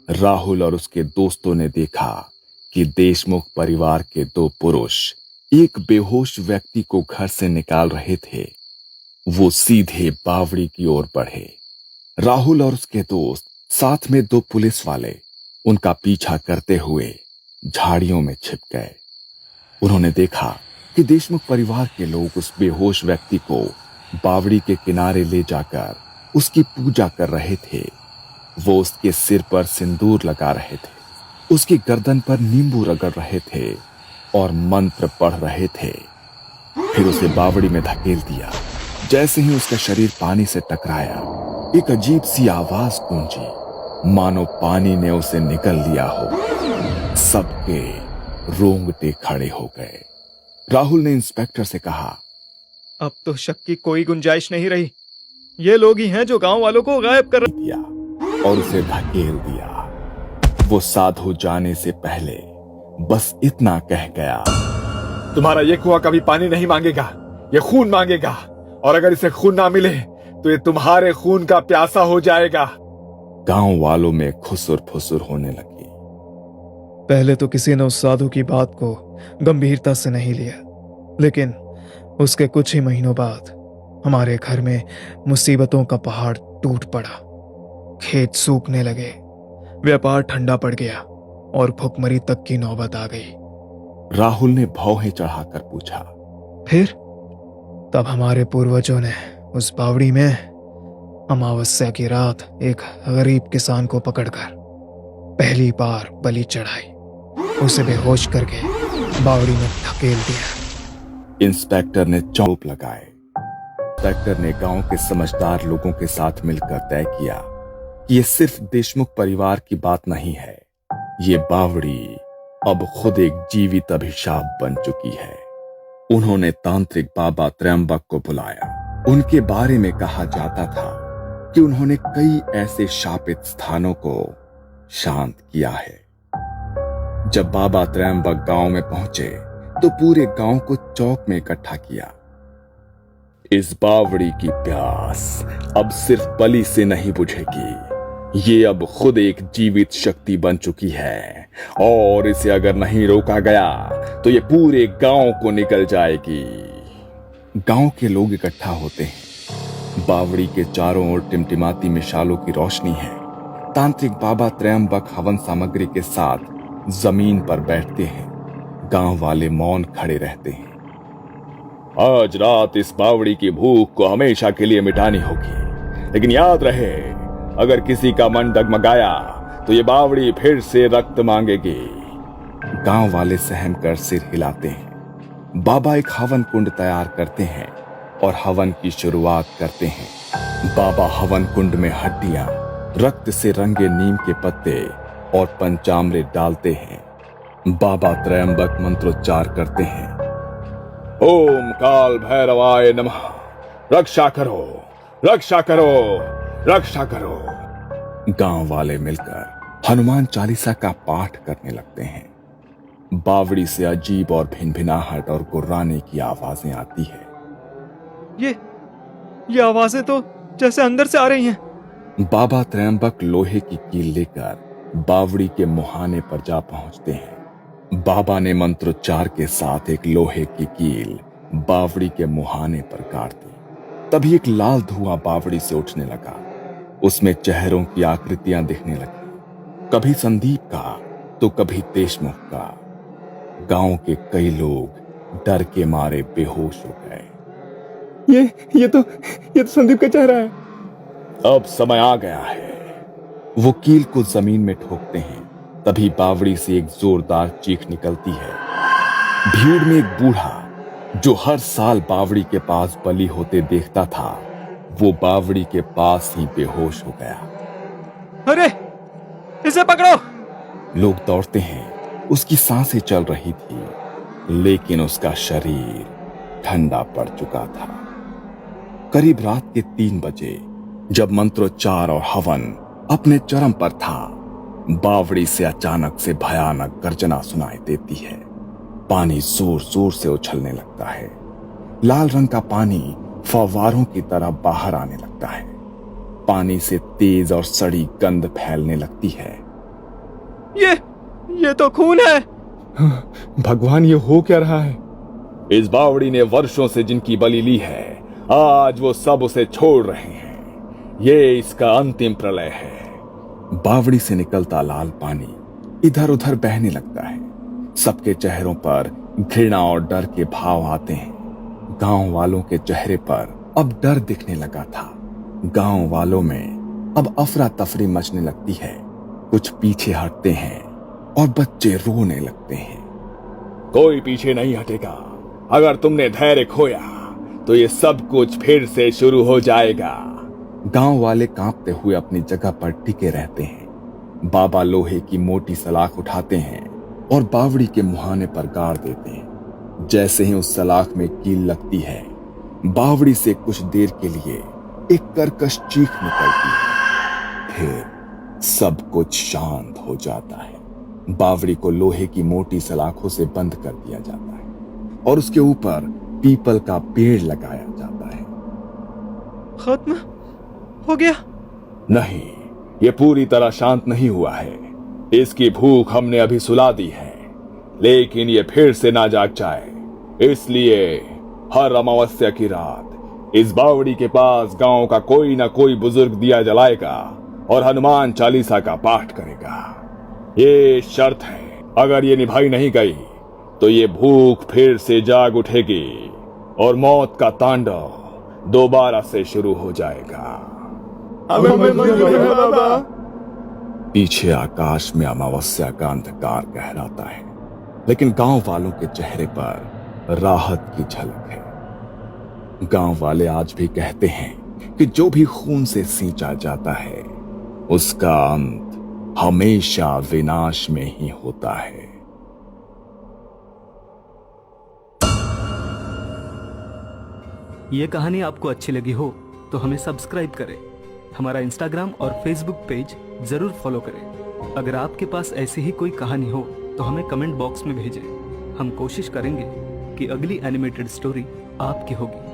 राहुल और उसके दोस्तों ने देखा कि देशमुख परिवार के दो पुरुष एक बेहोश व्यक्ति को घर से निकाल रहे थे। वो सीधे बावड़ी की ओर बढ़े। राहुल और उसके दोस्त साथ में दो पुलिस वाले उनका पीछा करते हुए झाड़ियों में छिप गए। उन्होंने देखा कि देशमुख परिवार के लोग उस बेहोश व्यक्ति को बावड़ी के किनारे ले जाकर उसकी पूजा कर रहे थे। वो उसके सिर पर सिंदूर लगा रहे थे, उसकी गर्दन पर नींबू रगड़ रहे थे और मंत्र पढ़ रहे थे। फिर उसे बावड़ी में धकेल दिया। जैसे ही उसका शरीर पानी से टकराया, एक अजीब सी आवाज गूंजी, मानो पानी ने उसे निगल लिया हो। सबके रोंगटे खड़े हो गए। राहुल ने इंस्पेक्टर से कहा, अब तो शक की कोई गुंजाइश नहीं रही। ये लोग ही हैं जो गांव वालों को गायब कर दिया और उसे धकेल दिया। वो साधु जाने से पहले बस इतना कह गया, तुम्हारा ये कुआं कभी पानी नहीं मांगेगा, ये खून मांगेगा, और अगर इसे खून ना मिले तो ये तुम्हारे खून का प्यासा हो जाएगा। गांव वालों में खुसुर फुसुर होने लगी। पहले तो किसी ने उस साधु की बात को गंभीरता से नहीं लिया, लेकिन उसके कुछ ही महीनों बाद हमारे घर में मुसीबतों का पहाड़ टूट पड़ा। खेत सूखने लगे, व्यापार ठंडा पड़ गया और भुखमरी तक की नौबत आ गई। राहुल ने भौहें चढ़ाकर पूछा, फिर तब हमारे पूर्वजों ने उस बावड़ी में अमावस्या की रात एक गरीब किसान को पकड़कर पहली बार बलि चढ़ाई। उसे बेहोश करके बावड़ी में धकेल दिया। इंस्पेक्टर ने चौप लगाए। इंस्पेक्टर ने गांव के समझदार लोगों के साथ मिलकर तय किया कि ये सिर्फ देशमुख परिवार की बात नहीं है, ये बावड़ी अब खुद एक जीवित अभिशाप बन चुकी है। उन्होंने तांत्रिक बाबा त्रयंबक को बुलाया। उनके बारे में कहा जाता था कि उन्होंने कई ऐसे शापित स्थानों को शांत किया है। जब बाबा त्रयंबक गांव में पहुंचे तो पूरे गांव को चौक में इकट्ठा किया। इस बावड़ी की प्यास अब सिर्फ बलि से नहीं बुझेगी, ये अब खुद एक जीवित शक्ति बन चुकी है और इसे अगर नहीं रोका गया तो ये पूरे गांव को निकल जाएगी। गांव के लोग इकट्ठा होते हैं। बावड़ी के चारों ओर टिमटिमाती मिसालों की रोशनी है। तांत्रिक बाबा त्रयंबक हवन सामग्री के साथ जमीन पर बैठते हैं। गांव वाले मौन खड़े रहते हैं। आज रात इस बावड़ी की भूख को हमेशा के लिए मिटानी होगी, लेकिन याद रहे, अगर किसी का मन डगमगाया तो ये बावड़ी फिर से रक्त मांगेगी। गांव वाले सहम कर सिर हिलाते हैं। बाबा एक हवन कुंड तैयार करते हैं और हवन की शुरुआत करते हैं। बाबा हवन कुंड में हड्डियां, रक्त से रंगे नीम के पत्ते और पंचामृत डालते हैं। बाबा त्रयंबक मंत्रोच्चार करते हैं, ओम काल भैरवाय नमः, रक्षा करो, रक्षा करो, रक्षा करो। गांव वाले मिलकर हनुमान चालीसा का पाठ करने लगते हैं। बावड़ी से अजीब और भिनभिनाहट और गुर्राने की आवाजें आती है। ये आवाजें तो जैसे अंदर से आ रही हैं। बाबा त्रयंबक लोहे की कील लेकर बावड़ी के मुहाने पर जा पहुंचते हैं। बाबा ने मंत्रोच्चार के साथ एक लोहे की कील बावड़ी के मुहाने पर काट दी। तभी एक लाल धुआं बावड़ी से उठने लगा। उसमें चेहरों की आकृतियां दिखने लगी, कभी संदीप का तो कभी देशमुख का। गांव के कई लोग डर के मारे बेहोश हो गए। ये तो संदीप का चेहरा है। अब समय आ गया है। वो कील को जमीन में ठोकते हैं। तभी बावड़ी से एक जोरदार चीख निकलती है। भीड़ में एक बूढ़ा जो हर साल बावड़ी के पास बलि होते देखता था, वो बावड़ी के पास ही बेहोश हो गया। अरे, इसे पकड़ो! लोग दौड़ते हैं। उसकी सांसें चल रही थी, लेकिन उसका शरीर ठंडा पड़ चुका था। करीब रात के 3 बजे जब मंत्रोच्चार और हवन अपने चरम पर था, बावड़ी से अचानक से भयानक गर्जना सुनाई देती है। पानी जोर जोर से उछलने लगता है। लाल रंग का पानी फव्वारों की तरह बाहर आने लगता है। पानी से तेज और सड़ी गंध फैलने लगती है। ये तो खून है। भगवान, ये हो क्या रहा है? इस बावड़ी ने वर्षों से जिनकी बलि ली है, आज वो सब उसे छोड़ रहे हैं। ये इसका अंतिम प्रलय है। बावड़ी से निकलता लाल पानी इधर उधर बहने लगता है। सबके चेहरों पर घृणा और डर के भाव आते हैं। गांव वालों के चेहरे पर अब डर दिखने लगा था। गांव वालों में अब अफरा तफरी मचने लगती है। कुछ पीछे हटते हैं और बच्चे रोने लगते हैं। कोई पीछे नहीं हटेगा। अगर तुमने धैर्य खोया तो ये सब कुछ फिर से शुरू हो जाएगा। गांव वाले कांपते हुए अपनी जगह पर टिके रहते हैं। बाबा लोहे की मोटी सलाख उठाते हैं और बावड़ी के मुहाने पर गाड़ देते हैं। जैसे ही उस सलाख में कील लगती है, बावड़ी से कुछ देर के लिए एक कर्कश चीख निकलती है। फिर सब कुछ शांत हो जाता है। बावड़ी को लोहे की मोटी सलाखों से बंद कर दिया जाता है और उसके ऊपर पीपल का पेड़ लगाया जाता है। खत्म हो गया? नहीं, ये पूरी तरह शांत नहीं हुआ है। इसकी भूख हमने अभी सुला दी है, लेकिन ये फिर से ना जाग जाए, इसलिए हर अमावस्या की रात इस बावड़ी के पास गांव का कोई ना कोई बुजुर्ग दिया जलाएगा और हनुमान चालीसा का पाठ करेगा। ये शर्त है, अगर ये निभाई नहीं गई तो ये भूख फिर से जाग उठेगी और मौत का तांडव दोबारा से शुरू हो जाएगा। पीछे आकाश में अमावस्या का अंधकार गहराता है, लेकिन गांव वालों के चेहरे पर राहत की झलक है। गांव वाले आज भी कहते हैं कि जो भी खून से सींचा जाता है, उसका अंत हमेशा विनाश में ही होता है। ये कहानी आपको अच्छी लगी हो तो हमें सब्सक्राइब करें। हमारा इंस्टाग्राम और फेसबुक पेज जरूर फॉलो करें। अगर आपके पास ऐसी ही कोई कहानी हो तो हमें कमेंट बॉक्स में भेजें। हम कोशिश करेंगे कि अगली एनिमेटेड स्टोरी आपकी होगी।